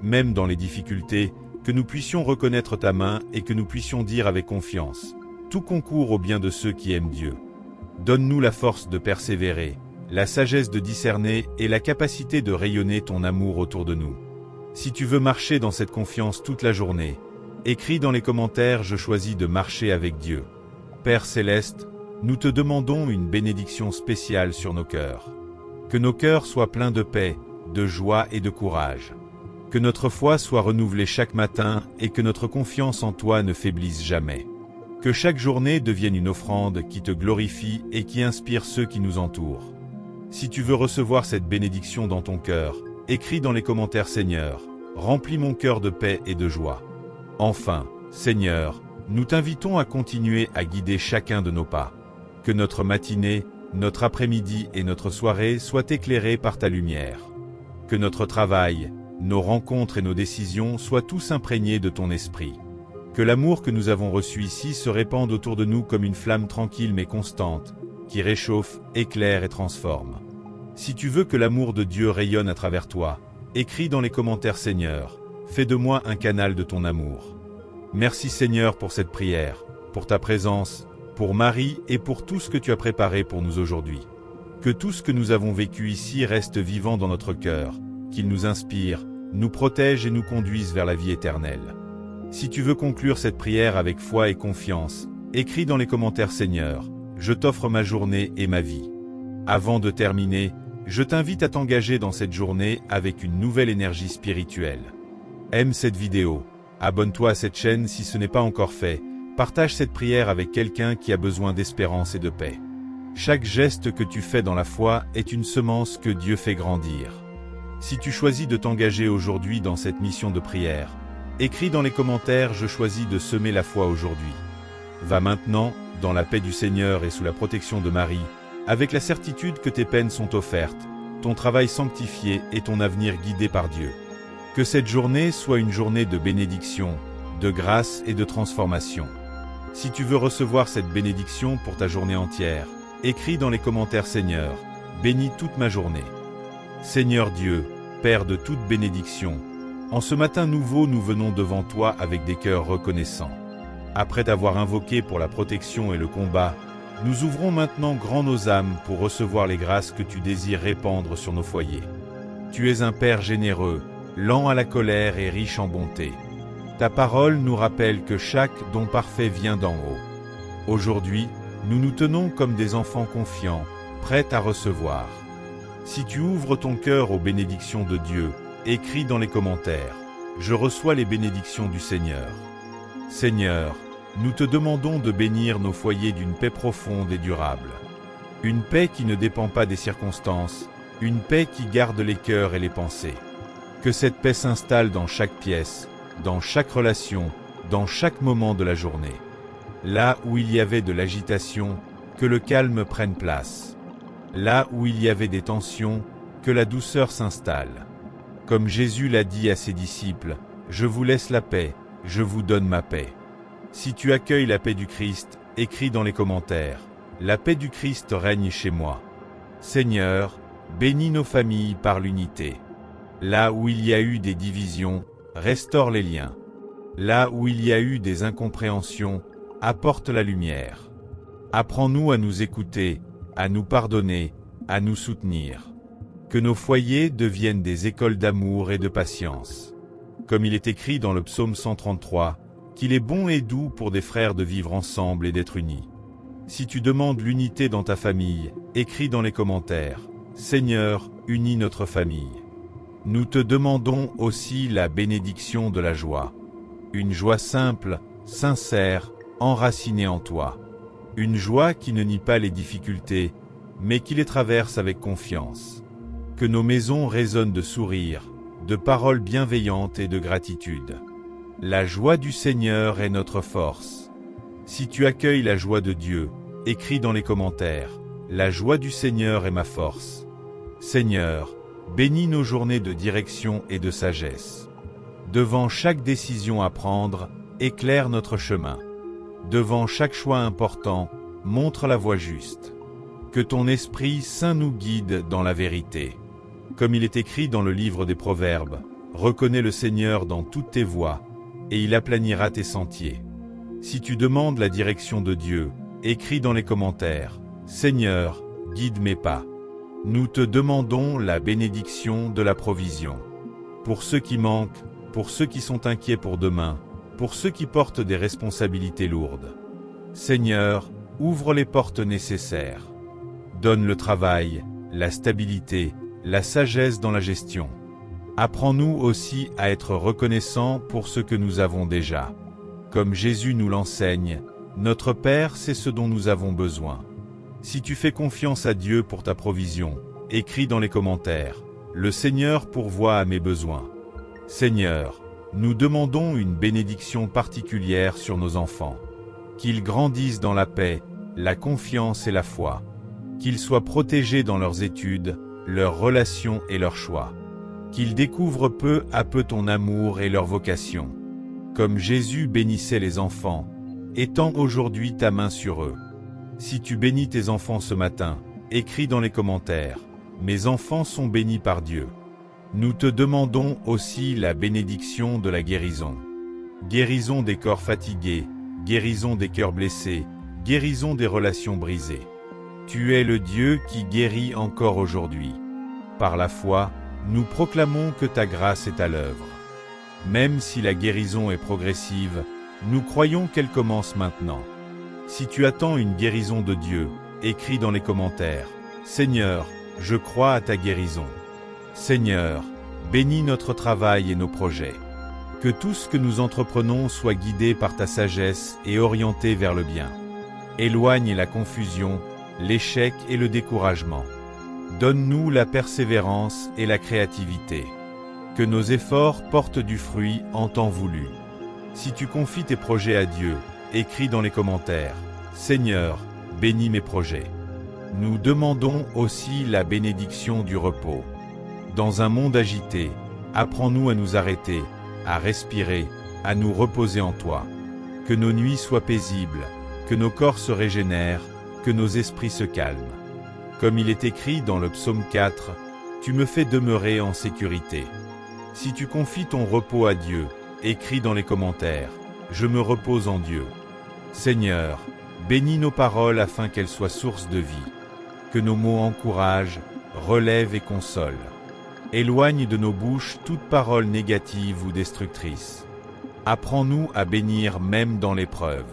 Même dans les difficultés, que nous puissions reconnaître ta main et que nous puissions dire avec confiance, tout concourt au bien de ceux qui aiment Dieu. Donne-nous la force de persévérer, la sagesse de discerner et la capacité de rayonner ton amour autour de nous. Si tu veux marcher dans cette confiance toute la journée, écris dans les commentaires « Je choisis de marcher avec Dieu ». Père Céleste, nous te demandons une bénédiction spéciale sur nos cœurs. Que nos cœurs soient pleins de paix, de joie et de courage. Que notre foi soit renouvelée chaque matin et que notre confiance en toi ne faiblisse jamais. Que chaque journée devienne une offrande qui te glorifie et qui inspire ceux qui nous entourent. Si tu veux recevoir cette bénédiction dans ton cœur, écris dans les commentaires Seigneur, remplis mon cœur de paix et de joie. Enfin, Seigneur, nous t'invitons à continuer à guider chacun de nos pas. Que notre matinée, notre après-midi et notre soirée soient éclairés par ta lumière. Que notre travail, nos rencontres et nos décisions soient tous imprégnés de ton esprit. Que l'amour que nous avons reçu ici se répande autour de nous comme une flamme tranquille mais constante, qui réchauffe, éclaire et transforme. Si tu veux que l'amour de Dieu rayonne à travers toi, écris dans les commentaires Seigneur, fais de moi un canal de ton amour. Merci Seigneur pour cette prière, pour ta présence, pour Marie et pour tout ce que tu as préparé pour nous aujourd'hui. Que tout ce que nous avons vécu ici reste vivant dans notre cœur, qu'il nous inspire, nous protège et nous conduise vers la vie éternelle. Si tu veux conclure cette prière avec foi et confiance, écris dans les commentaires Seigneur, je t'offre ma journée et ma vie. Avant de terminer, je t'invite à t'engager dans cette journée avec une nouvelle énergie spirituelle. Aime cette vidéo, abonne-toi à cette chaîne si ce n'est pas encore fait, partage cette prière avec quelqu'un qui a besoin d'espérance et de paix. Chaque geste que tu fais dans la foi est une semence que Dieu fait grandir. Si tu choisis de t'engager aujourd'hui dans cette mission de prière, écris dans les commentaires « Je choisis de semer la foi aujourd'hui ». Va maintenant, dans la paix du Seigneur et sous la protection de Marie, avec la certitude que tes peines sont offertes, ton travail sanctifié et ton avenir guidé par Dieu. Que cette journée soit une journée de bénédiction, de grâce et de transformation. Si tu veux recevoir cette bénédiction pour ta journée entière, écris dans les commentaires Seigneur, bénis toute ma journée. Seigneur Dieu, Père de toute bénédiction, en ce matin nouveau nous venons devant toi avec des cœurs reconnaissants. Après t'avoir invoqué pour la protection et le combat, nous ouvrons maintenant grand nos âmes pour recevoir les grâces que tu désires répandre sur nos foyers. Tu es un Père généreux, lent à la colère et riche en bonté. Ta parole nous rappelle que chaque don parfait vient d'en haut. Aujourd'hui, nous nous tenons comme des enfants confiants, prêts à recevoir. Si tu ouvres ton cœur aux bénédictions de Dieu, écris dans les commentaires « Je reçois les bénédictions du Seigneur ». Seigneur, nous te demandons de bénir nos foyers d'une paix profonde et durable. Une paix qui ne dépend pas des circonstances, une paix qui garde les cœurs et les pensées. Que cette paix s'installe dans chaque pièce, dans chaque relation, dans chaque moment de la journée. Là où il y avait de l'agitation, que le calme prenne place. Là où il y avait des tensions, que la douceur s'installe. Comme Jésus l'a dit à ses disciples, « Je vous laisse la paix, je vous donne ma paix ». Si tu accueilles la paix du Christ, écris dans les commentaires, « La paix du Christ règne chez moi ». Seigneur, bénis nos familles par l'unité. Là où il y a eu des divisions, restaure les liens. Là où il y a eu des incompréhensions, apporte la lumière. Apprends-nous à nous écouter, à nous pardonner, à nous soutenir. Que nos foyers deviennent des écoles d'amour et de patience. Comme il est écrit dans le psaume 133, qu'il est bon et doux pour des frères de vivre ensemble et d'être unis. Si tu demandes l'unité dans ta famille, écris dans les commentaires, « Seigneur, unis notre famille ». Nous te demandons aussi la bénédiction de la joie. Une joie simple, sincère, enracinée en toi. Une joie qui ne nie pas les difficultés, mais qui les traverse avec confiance. Que nos maisons résonnent de sourires, de paroles bienveillantes et de gratitude. La joie du Seigneur est notre force. Si tu accueilles la joie de Dieu, écris dans les commentaires, « La joie du Seigneur est ma force ». Seigneur, bénis nos journées de direction et de sagesse. Devant chaque décision à prendre, éclaire notre chemin. Devant chaque choix important, montre la voie juste. Que ton Esprit Saint nous guide dans la vérité. Comme il est écrit dans le livre des Proverbes, « Reconnais le Seigneur dans toutes tes voies, et il aplanira tes sentiers ». Si tu demandes la direction de Dieu, écris dans les commentaires, « Seigneur, guide mes pas ». Nous te demandons la bénédiction de la provision. Pour ceux qui manquent, pour ceux qui sont inquiets pour demain, pour ceux qui portent des responsabilités lourdes. Seigneur, ouvre les portes nécessaires. Donne le travail, la stabilité, la sagesse dans la gestion. Apprends-nous aussi à être reconnaissants pour ce que nous avons déjà. Comme Jésus nous l'enseigne, notre Père sait ce dont nous avons besoin. Si tu fais confiance à Dieu pour ta provision, écris dans les commentaires, « Le Seigneur pourvoit à mes besoins ». Seigneur, nous demandons une bénédiction particulière sur nos enfants. Qu'ils grandissent dans la paix, la confiance et la foi. Qu'ils soient protégés dans leurs études, leurs relations et leurs choix. Qu'ils découvrent peu à peu ton amour et leur vocation. Comme Jésus bénissait les enfants, étends aujourd'hui ta main sur eux. Si tu bénis tes enfants ce matin, écris dans les commentaires, « Mes enfants sont bénis par Dieu ». Nous te demandons aussi la bénédiction de la guérison. Guérison des corps fatigués, guérison des cœurs blessés, guérison des relations brisées. Tu es le Dieu qui guérit encore aujourd'hui. Par la foi, nous proclamons que ta grâce est à l'œuvre. Même si la guérison est progressive, nous croyons qu'elle commence maintenant. Si tu attends une guérison de Dieu, écris dans les commentaires, « Seigneur, je crois à ta guérison ». Seigneur, bénis notre travail et nos projets. Que tout ce que nous entreprenons soit guidé par ta sagesse et orienté vers le bien. Éloigne la confusion, l'échec et le découragement. Donne-nous la persévérance et la créativité. Que nos efforts portent du fruit en temps voulu. Si tu confies tes projets à Dieu, écris dans les commentaires, « Seigneur, bénis mes projets ». Nous demandons aussi la bénédiction du repos. Dans un monde agité, apprends-nous à nous arrêter, à respirer, à nous reposer en toi. Que nos nuits soient paisibles, que nos corps se régénèrent, que nos esprits se calment. Comme il est écrit dans le psaume 4, « Tu me fais demeurer en sécurité ». Si tu confies ton repos à Dieu, écris dans les commentaires, « Je me repose en Dieu ». Seigneur, bénis nos paroles afin qu'elles soient source de vie. Que nos mots encouragent, relèvent et consolent. Éloigne de nos bouches toute parole négative ou destructrice. Apprends-nous à bénir même dans l'épreuve.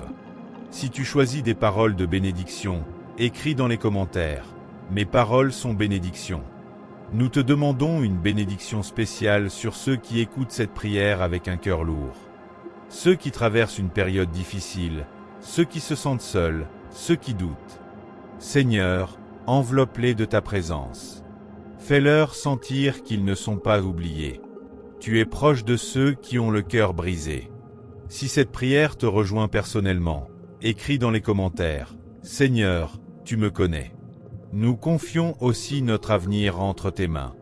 Si tu choisis des paroles de bénédiction, écris dans les commentaires, « Mes paroles sont bénédiction ». Nous te demandons une bénédiction spéciale sur ceux qui écoutent cette prière avec un cœur lourd. Ceux qui traversent une période difficile, ceux qui se sentent seuls, ceux qui doutent. Seigneur, Enveloppe-les de ta présence. Fais-leur sentir qu'ils ne sont pas oubliés. Tu es proche de ceux qui ont le cœur brisé. Si cette prière te rejoint personnellement, écris dans les commentaires « Seigneur, tu me connais ». Nous confions aussi notre avenir entre tes mains.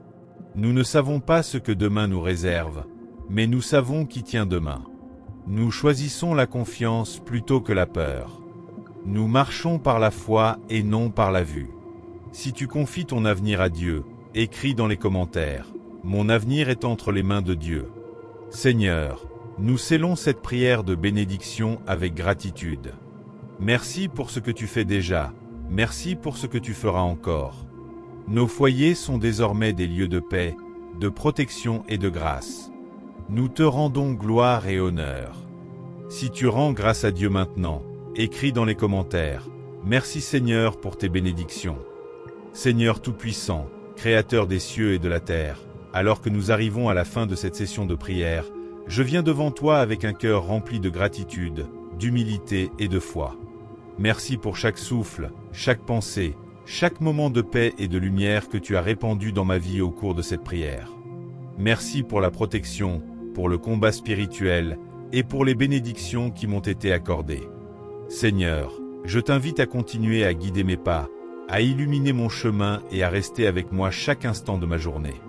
Nous ne savons pas ce que demain nous réserve, mais nous savons qui tient demain. Nous choisissons la confiance plutôt que la peur. Nous marchons par la foi et non par la vue. Si tu confies ton avenir à Dieu, écris dans les commentaires « Mon avenir est entre les mains de Dieu ». Seigneur, nous scellons cette prière de bénédiction avec gratitude. Merci pour ce que tu fais déjà, merci pour ce que tu feras encore. Nos foyers sont désormais des lieux de paix, de protection et de grâce. Nous te rendons gloire et honneur. Si tu rends grâce à Dieu maintenant, écris dans les commentaires « Merci Seigneur pour tes bénédictions ». Seigneur Tout-Puissant, Créateur des cieux et de la terre, alors que nous arrivons à la fin de cette session de prière, je viens devant toi avec un cœur rempli de gratitude, d'humilité et de foi. Merci pour chaque souffle, chaque pensée, chaque moment de paix et de lumière que tu as répandu dans ma vie au cours de cette prière. Merci pour la protection, pour le combat spirituel et pour les bénédictions qui m'ont été accordées. Seigneur, je t'invite à continuer à guider mes pas, à illuminer mon chemin et à rester avec moi chaque instant de ma journée.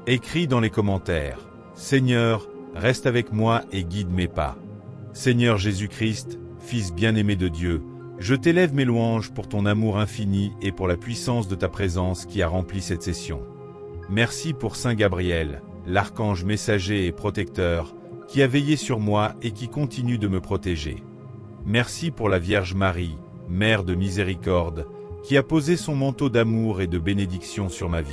Écris dans les commentaires « Seigneur, reste avec moi et guide mes pas. Seigneur Jésus-Christ, Fils bien-aimé de Dieu, je t'élève mes louanges pour ton amour infini et pour la puissance de ta présence qui a rempli cette session. Merci pour Saint Gabriel, l'archange messager et protecteur, qui a veillé sur moi et qui continue de me protéger. Merci pour la Vierge Marie, Mère de miséricorde, qui a posé son manteau d'amour et de bénédiction sur ma vie.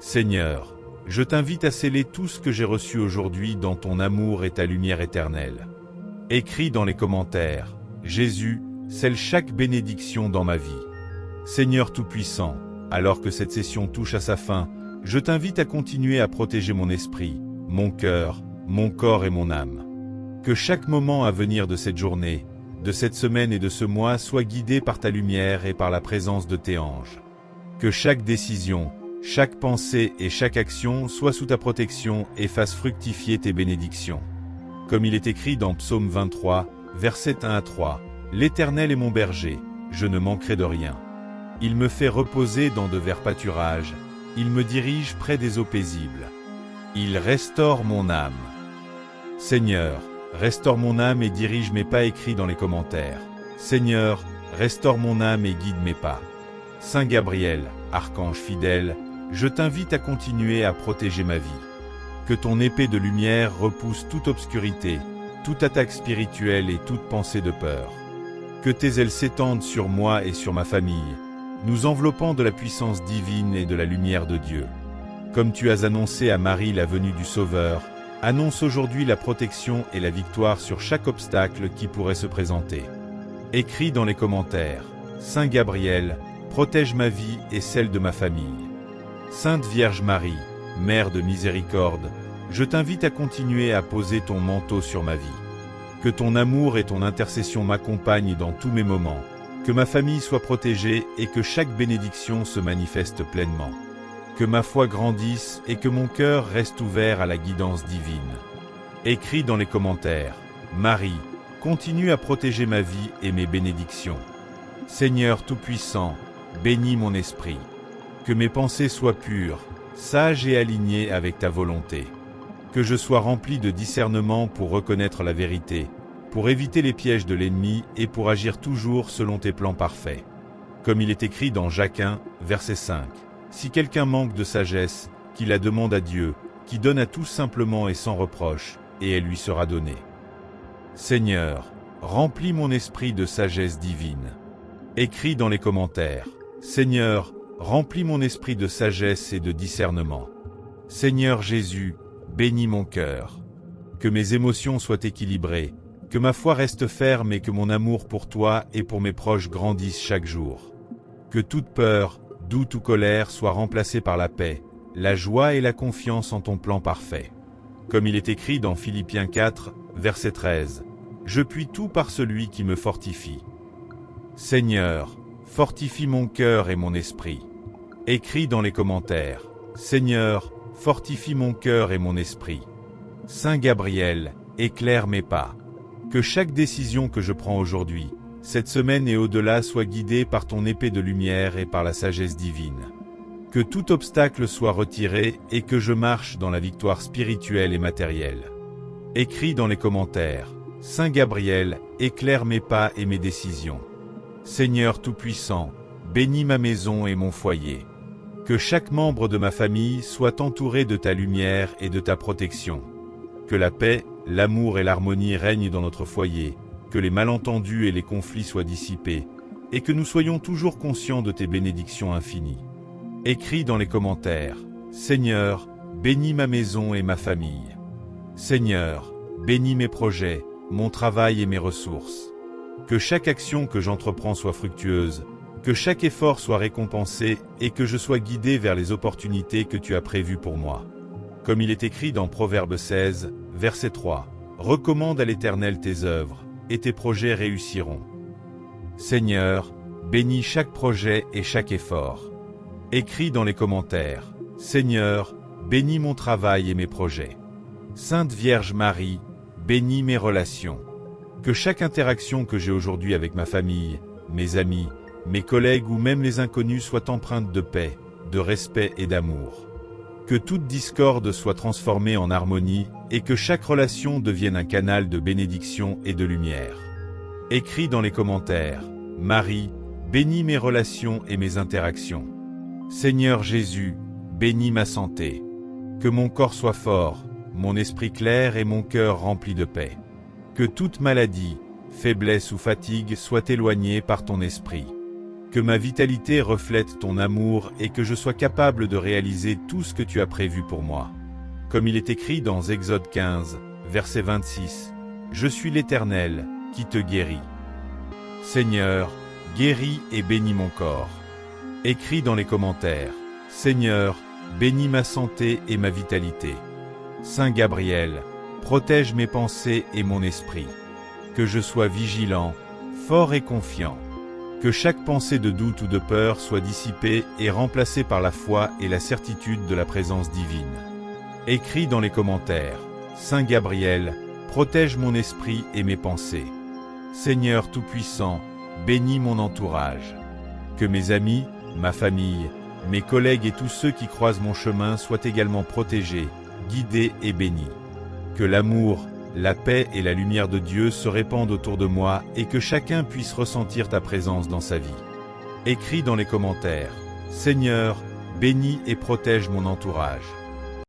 Seigneur, je t'invite à sceller tout ce que j'ai reçu aujourd'hui dans ton amour et ta lumière éternelle. Écris dans les commentaires « Jésus, scelle chaque bénédiction dans ma vie ». Seigneur Tout-Puissant, alors que cette session touche à sa fin, je t'invite à continuer à protéger mon esprit, mon cœur, mon corps et mon âme. Que chaque moment à venir de cette journée, de cette semaine et de ce mois soit guidé par ta lumière et par la présence de tes anges. Que chaque décision, chaque pensée et chaque action soit sous ta protection et fasse fructifier tes bénédictions. Comme il est écrit dans Psaume 23, versets 1 à 3, « L'Éternel est mon berger, je ne manquerai de rien. Il me fait reposer dans de verts pâturages, il me dirige près des eaux paisibles. Il restaure mon âme. » Seigneur, restaure mon âme et dirige mes pas écrits dans les commentaires. Seigneur, restaure mon âme et guide mes pas. Saint Gabriel, archange fidèle, je t'invite à continuer à protéger ma vie. Que ton épée de lumière repousse toute obscurité, toute attaque spirituelle et toute pensée de peur. Que tes ailes s'étendent sur moi et sur ma famille, nous enveloppant de la puissance divine et de la lumière de Dieu. Comme tu as annoncé à Marie la venue du Sauveur, annonce aujourd'hui la protection et la victoire sur chaque obstacle qui pourrait se présenter. Écris dans les commentaires « Saint Gabriel, protège ma vie et celle de ma famille. » Sainte Vierge Marie, Mère de miséricorde, je t'invite à continuer à poser ton manteau sur ma vie. Que ton amour et ton intercession m'accompagnent dans tous mes moments, que ma famille soit protégée et que chaque bénédiction se manifeste pleinement. Que ma foi grandisse et que mon cœur reste ouvert à la guidance divine. Écris dans les commentaires « Marie, continue à protéger ma vie et mes bénédictions. Seigneur Tout-Puissant, bénis mon esprit. Que mes pensées soient pures, sages et alignées avec ta volonté. Que je sois rempli de discernement pour reconnaître la vérité, pour éviter les pièges de l'ennemi et pour agir toujours selon tes plans parfaits. Comme il est écrit dans Jacques 1, verset 5. Si quelqu'un manque de sagesse, qu'il la demande à Dieu, qui donne à tous simplement et sans reproche, et elle lui sera donnée. Seigneur, remplis mon esprit de sagesse divine. Écris dans les commentaires. Seigneur, remplis mon esprit de sagesse et de discernement. Seigneur Jésus, bénis mon cœur. Que mes émotions soient équilibrées, que ma foi reste ferme et que mon amour pour toi et pour mes proches grandisse chaque jour. Que toute peur, doute ou colère soit remplacée par la paix, la joie et la confiance en ton plan parfait. Comme il est écrit dans Philippiens 4, verset 13. Je puis tout par celui qui me fortifie. Seigneur, fortifie mon cœur et mon esprit. Écris dans les commentaires, Seigneur, fortifie mon cœur et mon esprit. Saint Gabriel, éclaire mes pas. Que chaque décision que je prends aujourd'hui, cette semaine et au-delà soit guidée par ton épée de lumière et par la sagesse divine. Que tout obstacle soit retiré et que je marche dans la victoire spirituelle et matérielle. Écris dans les commentaires, Saint Gabriel, éclaire mes pas et mes décisions. Seigneur Tout-Puissant, bénis ma maison et mon foyer. Que chaque membre de ma famille soit entouré de ta lumière et de ta protection. Que la paix, l'amour et l'harmonie règnent dans notre foyer, que les malentendus et les conflits soient dissipés, et que nous soyons toujours conscients de tes bénédictions infinies. Écris dans les commentaires, Seigneur, bénis ma maison et ma famille. Seigneur, bénis mes projets, mon travail et mes ressources. Que chaque action que j'entreprends soit fructueuse, que chaque effort soit récompensé et que je sois guidé vers les opportunités que tu as prévues pour moi. Comme il est écrit dans Proverbe 16, verset 3, « Recommande à l'Éternel tes œuvres, et tes projets réussiront. » Seigneur, bénis chaque projet et chaque effort. Écris dans les commentaires, « Seigneur, bénis mon travail et mes projets. » Sainte Vierge Marie, bénis mes relations. Que chaque interaction que j'ai aujourd'hui avec ma famille, mes amis, mes collègues ou même les inconnus soit empreinte de paix, de respect et d'amour. Que toute discorde soit transformée en harmonie et que chaque relation devienne un canal de bénédiction et de lumière. Écris dans les commentaires, « Marie, bénis mes relations et mes interactions. » Seigneur Jésus, bénis ma santé. Que mon corps soit fort, mon esprit clair et mon cœur rempli de paix. Que toute maladie, faiblesse ou fatigue soit éloignée par ton esprit. Que ma vitalité reflète ton amour et que je sois capable de réaliser tout ce que tu as prévu pour moi. Comme il est écrit dans Exode 15, verset 26, « Je suis l'Éternel, qui te guérit. » Seigneur, guéris et bénis mon corps. Écris dans les commentaires, « Seigneur, bénis ma santé et ma vitalité. » Saint Gabriel, protège mes pensées et mon esprit. Que je sois vigilant, fort et confiant. Que chaque pensée de doute ou de peur soit dissipée et remplacée par la foi et la certitude de la présence divine. Écris dans les commentaires, « Saint Gabriel, protège mon esprit et mes pensées. » Seigneur Tout-Puissant, bénis mon entourage. Que mes amis, ma famille, mes collègues et tous ceux qui croisent mon chemin soient également protégés, guidés et bénis. Que l'amour, la paix et la lumière de Dieu se répandent autour de moi et que chacun puisse ressentir ta présence dans sa vie. Écris dans les commentaires, « Seigneur, bénis et protège mon entourage. »